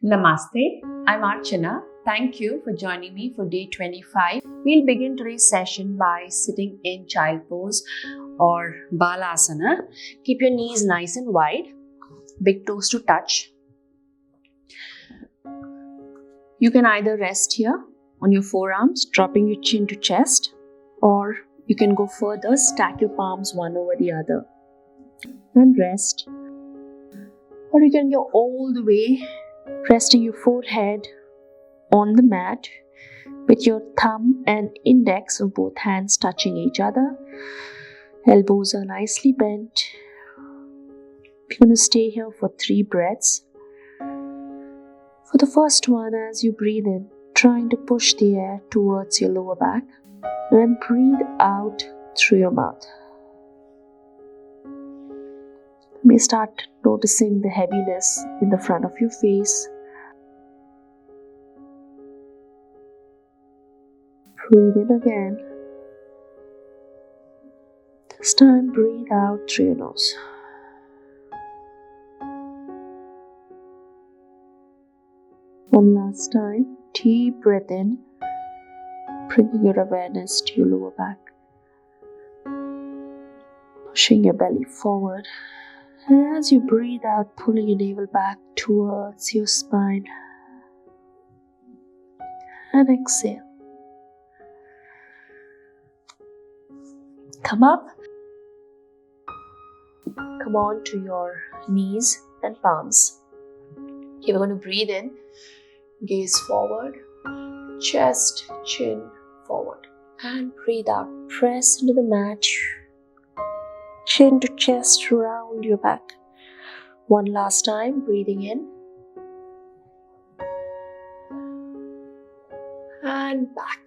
Namaste, I'm Archana. Thank you for joining me for day 25. We'll begin today's session by sitting in child pose or Balasana. Keep your knees nice and wide, big toes to touch. You can either rest here on your forearms, dropping your chin to chest, or you can go further, stack your palms one over the other and rest. Or you can go all the way, resting your forehead on the mat with your thumb and index of both hands touching each other. Elbows are nicely bent. You're going to stay here for 3 breaths. For the first one, as you breathe in, trying to push the air towards your lower back and breathe out through your mouth. You may start noticing the heaviness in the front of your face. Breathe in again. This time, breathe out through your nose. One last time, deep breath in, bringing your awareness to your lower back. Pushing your belly forward. And as you breathe out, pulling your navel back towards your spine. And exhale. Come up. Come on to your knees and palms. Here we're going to breathe in. Gaze forward. Chest, chin forward. And breathe out. Press into the mat. Chin to chest, round your back. One last time, breathing in. And back.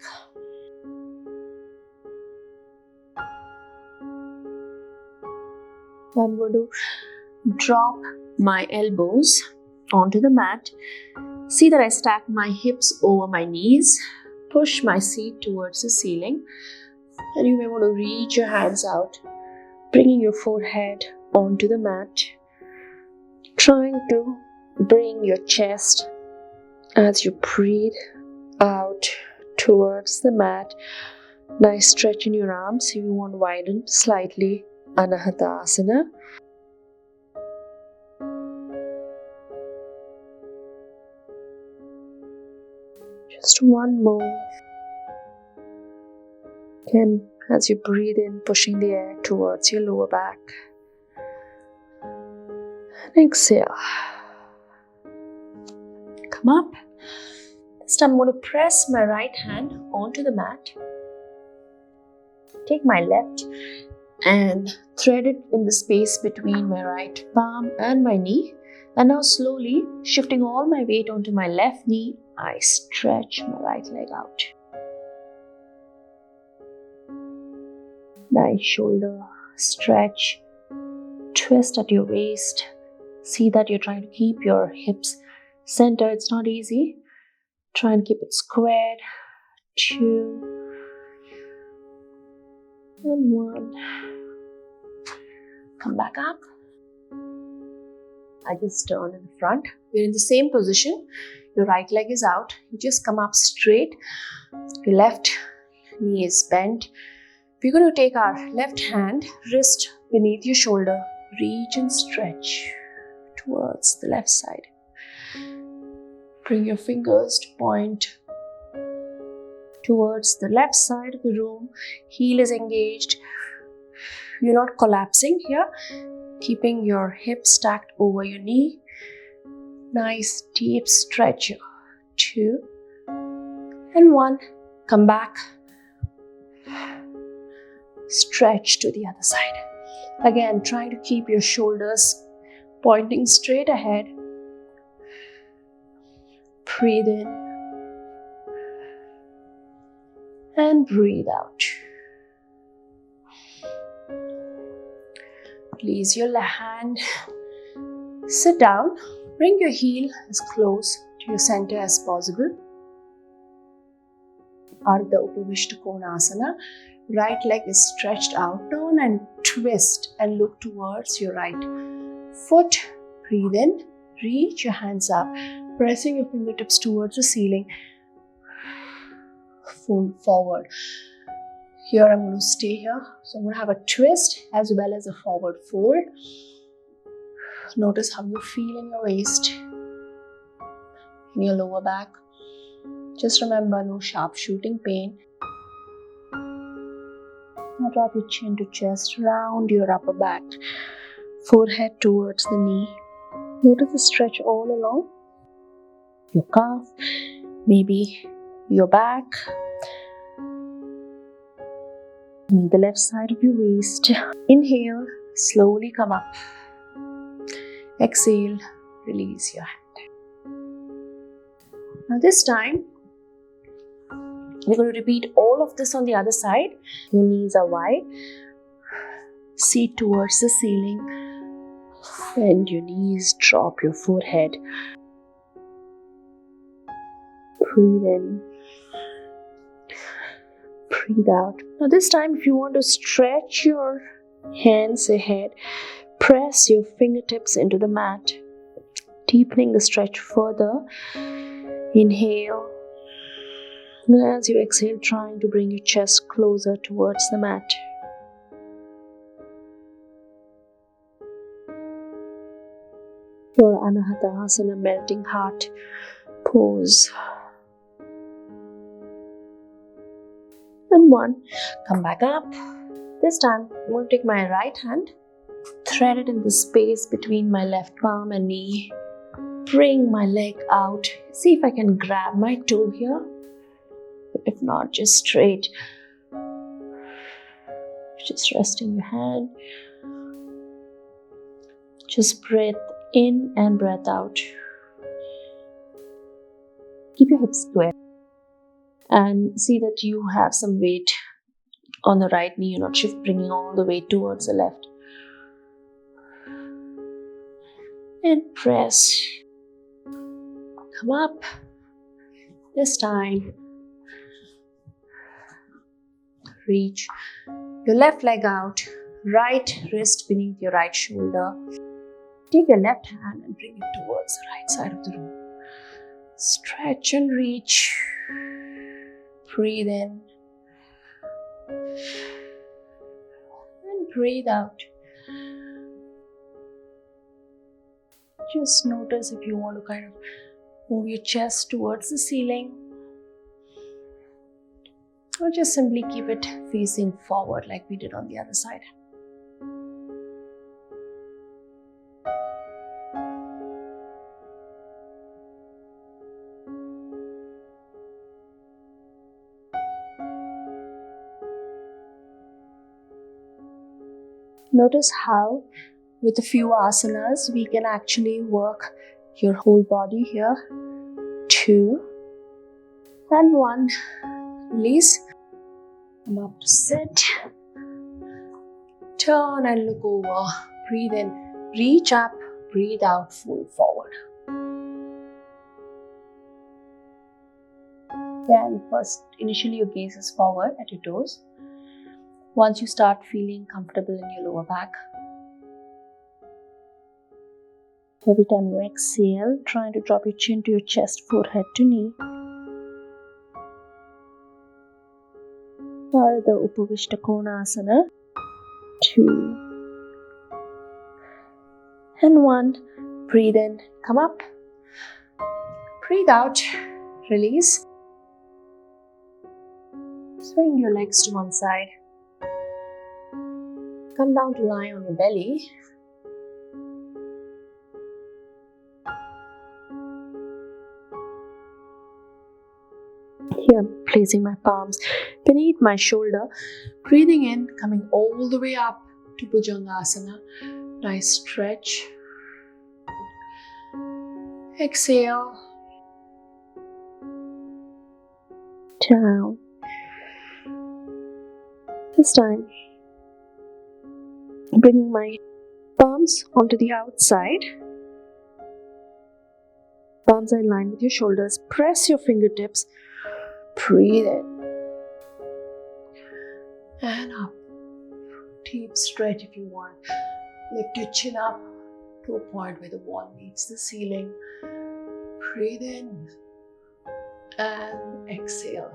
I'm going to drop my elbows onto the mat. See that I stack my hips over my knees. Push my seat towards the ceiling. And you may want to reach your hands out, bringing your forehead onto the mat. Trying to bring your chest as you breathe out towards the mat. Nice stretch in your arms. If you want to widen slightly, Anahata asana. Just one more. Again, as you breathe in, pushing the air towards your lower back. And exhale. Come up. This time I'm going to press my right hand onto the mat. Take my left and thread it in the space between my right palm and my knee. And now slowly shifting all my weight onto my left knee, I stretch my right leg out. Nice shoulder stretch. Twist at your waist. See that you're trying to keep your hips centered. It's not easy. Try and keep it squared. 2 and 1. Come back up. I just turn in the front. We're in the same position. Your right leg is out. You just come up straight. Your left knee is bent. We're going to take our left hand, wrist beneath your shoulder. Reach and stretch towards the left side. Bring your fingers to point towards the left side of the room. Heel is engaged. You're not collapsing here. Keeping your hips stacked over your knee. Nice deep stretch here. 2 and 1. Come back. Stretch to the other side. Again, trying to keep your shoulders pointing straight ahead. Breathe in. And breathe out. Release your left hand. Sit down. Bring your heel as close to your center as possible. Ardh, upavishta, konasana. Right leg is stretched out. Turn and twist and look towards your right foot. Breathe in. Reach your hands up. Pressing your fingertips towards the ceiling. Fold forward. Here I'm going to stay here. So I'm going to have a twist as well as a forward fold. Notice how you feel in your waist, in your lower back. Just remember, no sharp shooting pain. Now drop your chin to chest, round your upper back, forehead towards the knee. Notice the stretch all along your calf, maybe your back, the left side of your waist. Inhale, slowly come up. Exhale, release your hand. Now this time, we're going to repeat all of this on the other side. Your knees are wide. Seat towards the ceiling. Bend your knees, drop your forehead. Breathe in. Breathe out. Now this time, if you want to stretch your hands ahead, press your fingertips into the mat, deepening the stretch further. Inhale. And as you exhale, trying to bring your chest closer towards the mat. Your Anahata asana, melting heart pose. And one, come back up. This time, I'm going to take my right hand, thread it in the space between my left palm and knee. Bring my leg out. See if I can grab my toe here. If not, just straight. Just resting your hand. Just breath in and breath out. Keep your hips square. And see that you have some weight on the right knee. You're not bringing all the weight towards the left. And press. Come up. This time, reach your left leg out, right wrist beneath your right shoulder. Take your left hand and bring it towards the right side of the room. Stretch and reach. Breathe in. And breathe out. Just notice if you want to kind of move your chest towards the ceiling. Or just simply keep it facing forward like we did on the other side. Notice how with a few asanas we can actually work your whole body here. 2 and 1. Release. Come up to sit. Turn and look over. Breathe in. Reach up. Breathe out. Fold forward. Again, first, initially your gaze is forward at your toes. Once you start feeling comfortable in your lower back, every time you exhale, trying to drop your chin to your chest, forehead to knee. Ardh, upavishta, konasana. 2 and 1. Breathe in, come up. Breathe out, release. Swing your legs to one side. Come down to lie on your belly. Here, placing my palms beneath my shoulder. Breathing in, coming all the way up to Bhujangasana. Nice stretch. Exhale. Down. This time, bringing my palms onto the outside. Palms are in line with your shoulders. Press your fingertips. Breathe in. And up. Deep stretch if you want. Lift your chin up to a point where the wall meets the ceiling. Breathe in and exhale.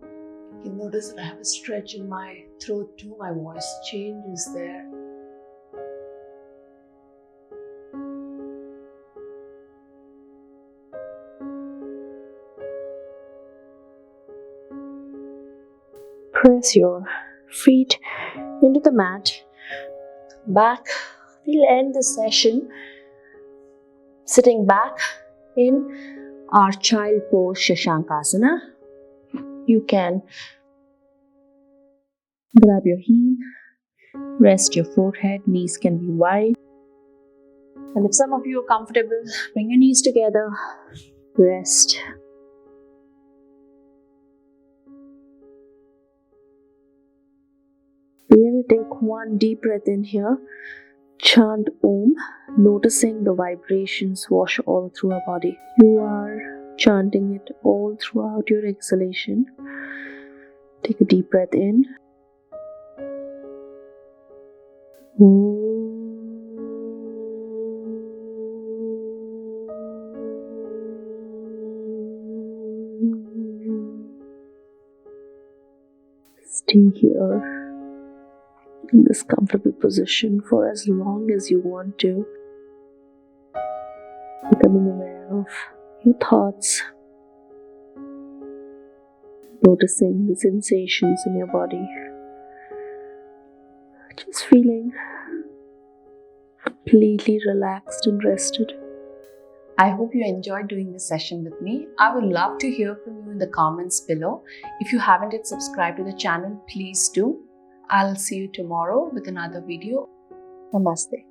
You can notice that I have a stretch in my throat too. My voice changes there. Press your feet into the mat. Back. We'll end the session sitting back in our child pose, Shashankasana. You can grab your heel, rest your forehead, knees can be wide. And if some of you are comfortable, bring your knees together, rest. Really take one deep breath in here. Chant Om, noticing the vibrations wash all through our body. You are chanting it all throughout your exhalation. Take a deep breath in. Stay here in this comfortable position for as long as you want to, becoming aware of your thoughts, noticing the sensations in your body, just feeling completely relaxed and rested. I hope you enjoyed doing this session with me. I would love to hear from you in the comments below. If you haven't yet subscribed to the channel, please do. I'll see you tomorrow with another video. Namaste.